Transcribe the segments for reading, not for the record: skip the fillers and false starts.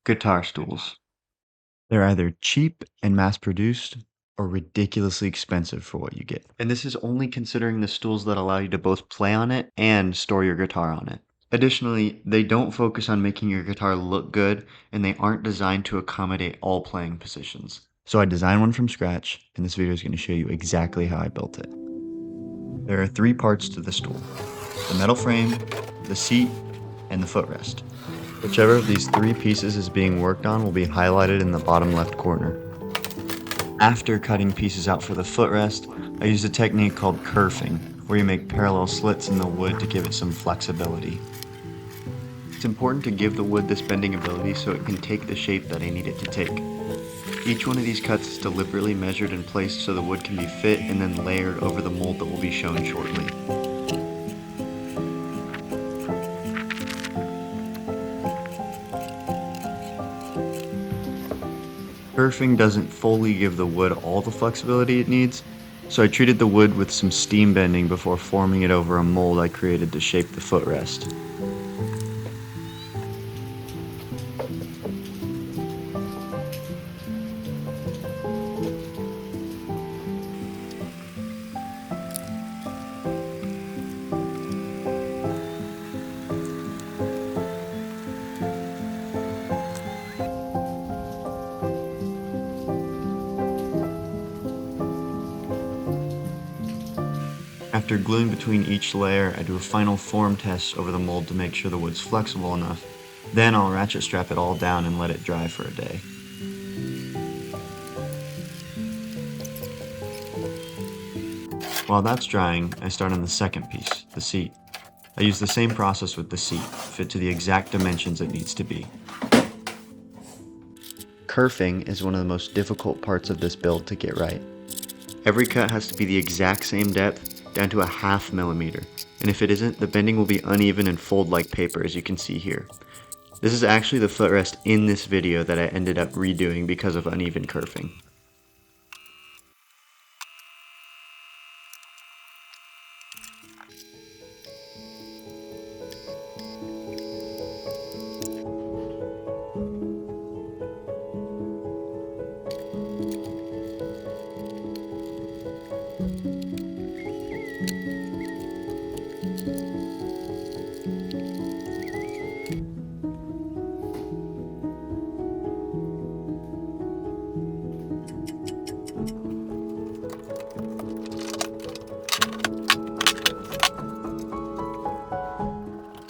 Guitar stools. They're either cheap and mass-produced or ridiculously expensive for what you get. And this is only considering the stools that allow you to both play on it and store your guitar on it. Additionally, they don't focus on making your guitar look good, and they aren't designed to accommodate all playing positions. So I designed one from scratch, and this video is going to show you exactly how I built it. There are 3 parts to the stool: the metal frame, the seat, and the footrest. Whichever of these 3 pieces is being worked on will be highlighted in the bottom left corner. After cutting pieces out for the footrest, I used a technique called kerfing, where you make parallel slits in the wood to give it some flexibility. It's important to give the wood this bending ability so it can take the shape that I need it to take. Each one of these cuts is deliberately measured and placed so the wood can be fit and then layered over the mold that will be shown shortly. Kerfing doesn't fully give the wood all the flexibility it needs, so I treated the wood with some steam bending before forming it over a mold I created to shape the footrest. After gluing between each layer, I do a final form test over the mold to make sure the wood's flexible enough. Then I'll ratchet strap it all down and let it dry for a day. While that's drying, I start on the second piece, the seat. I use the same process with the seat, fit to the exact dimensions it needs to be. Kerfing is one of the most difficult parts of this build to get right. Every cut has to be the exact same depth, down to a ½ millimeter, and if it isn't, the bending will be uneven and fold like paper, as you can see here. This is actually the footrest in this video that I ended up redoing because of uneven kerfing.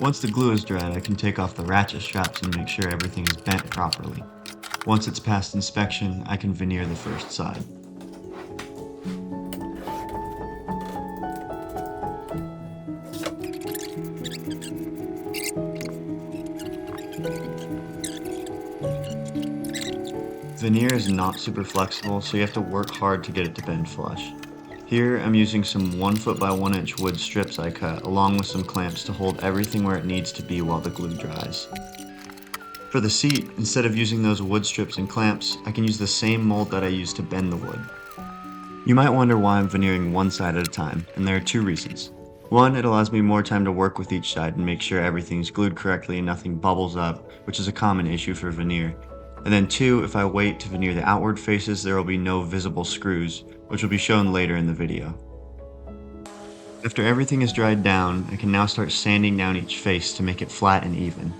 Once the glue is dried, I can take off the ratchet straps and make sure everything is bent properly. Once it's passed inspection, I can veneer the first side. Veneer is not super flexible, so you have to work hard to get it to bend flush. Here, I'm using some 1-foot by 1-inch wood strips I cut, along with some clamps to hold everything where it needs to be while the glue dries. For the seat, instead of using those wood strips and clamps, I can use the same mold that I used to bend the wood. You might wonder why I'm veneering one side at a time, and there are 2 reasons. One, it allows me more time to work with each side and make sure everything's glued correctly and nothing bubbles up, which is a common issue for veneer. And then 2, if I wait to veneer the outward faces, there will be no visible screws, which will be shown later in the video. After everything is dried down, I can now start sanding down each face to make it flat and even.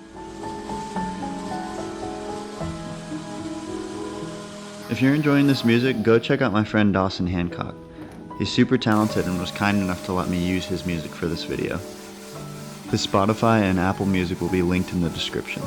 If you're enjoying this music, go check out my friend Dawson Hancock. He's super talented and was kind enough to let me use his music for this video. His Spotify and Apple Music will be linked in the description.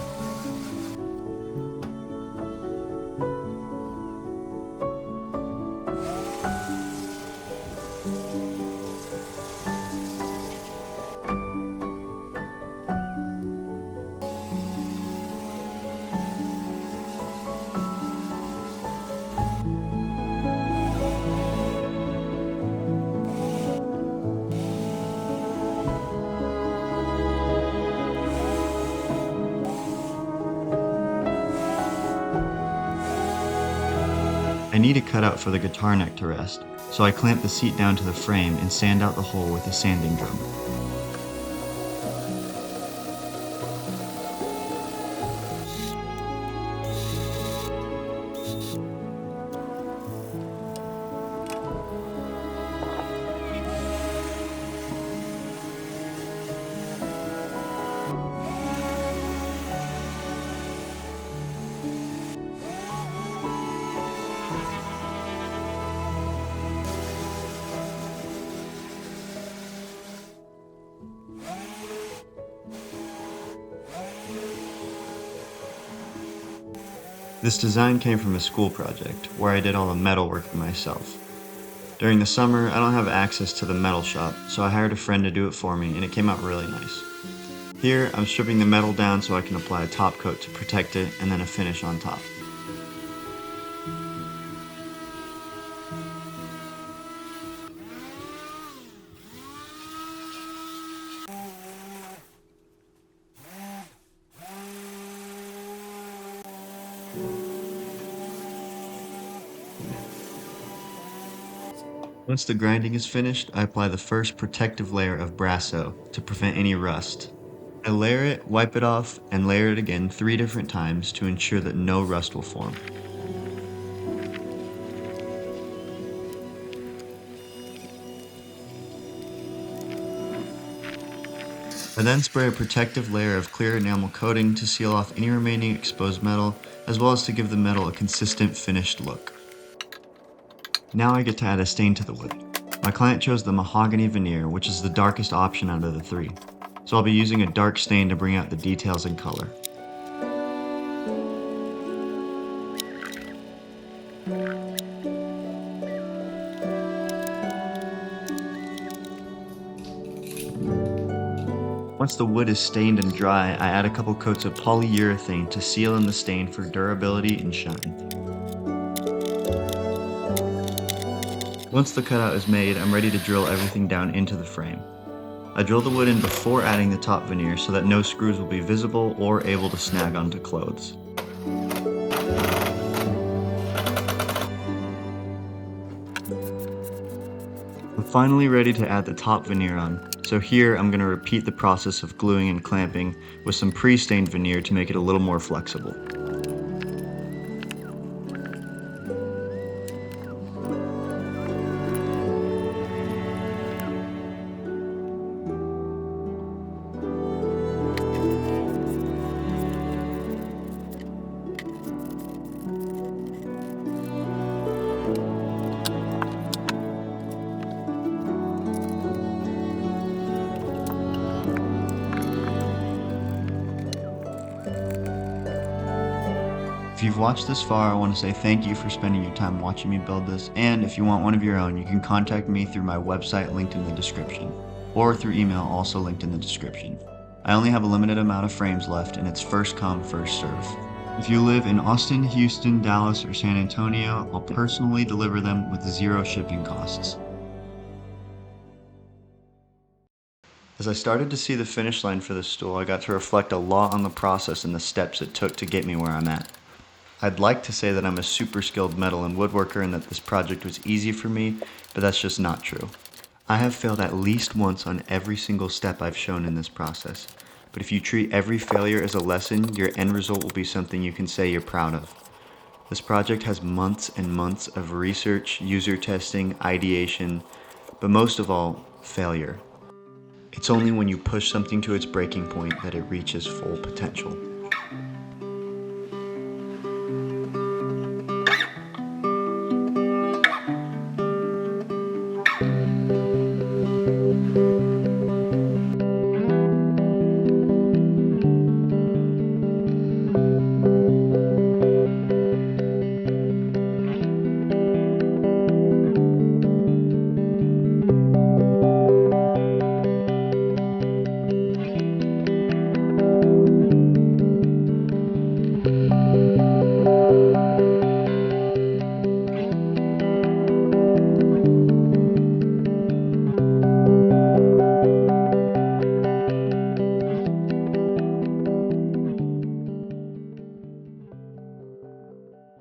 I need a cutout for the guitar neck to rest, so I clamp the seat down to the frame and sand out the hole with a sanding drum. This design came from a school project, where I did all the metal work myself. During the summer, I don't have access to the metal shop, so I hired a friend to do it for me, and it came out really nice. Here, I'm stripping the metal down so I can apply a top coat to protect it, and then a finish on top. Once the grinding is finished, I apply the first protective layer of Brasso to prevent any rust. I layer it, wipe it off, and layer it again 3 different times to ensure that no rust will form. I then spray a protective layer of clear enamel coating to seal off any remaining exposed metal, as well as to give the metal a consistent finished look. Now I get to add a stain to the wood. My client chose the mahogany veneer, which is the darkest option out of the 3, so I'll be using a dark stain to bring out the details and color. Once the wood is stained and dry, I add a couple coats of polyurethane to seal in the stain for durability and shine. Once the cutout is made, I'm ready to drill everything down into the frame. I drill the wood in before adding the top veneer so that no screws will be visible or able to snag onto clothes. I'm finally ready to add the top veneer on, so here I'm going to repeat the process of gluing and clamping with some pre-stained veneer to make it a little more flexible. If you've watched this far, I want to say thank you for spending your time watching me build this, and if you want one of your own, you can contact me through my website linked in the description, or through email also linked in the description. I only have a limited amount of frames left, and it's first come, first serve. If you live in Austin, Houston, Dallas, or San Antonio, I'll personally deliver them with 0 shipping costs. As I started to see the finish line for this stool, I got to reflect a lot on the process and the steps it took to get me where I'm at. I'd like to say that I'm a super skilled metal and woodworker and that this project was easy for me, but that's just not true. I have failed at least once on every single step I've shown in this process, but if you treat every failure as a lesson, your end result will be something you can say you're proud of. This project has months and months of research, user testing, ideation, but most of all, failure. It's only when you push something to its breaking point that it reaches full potential.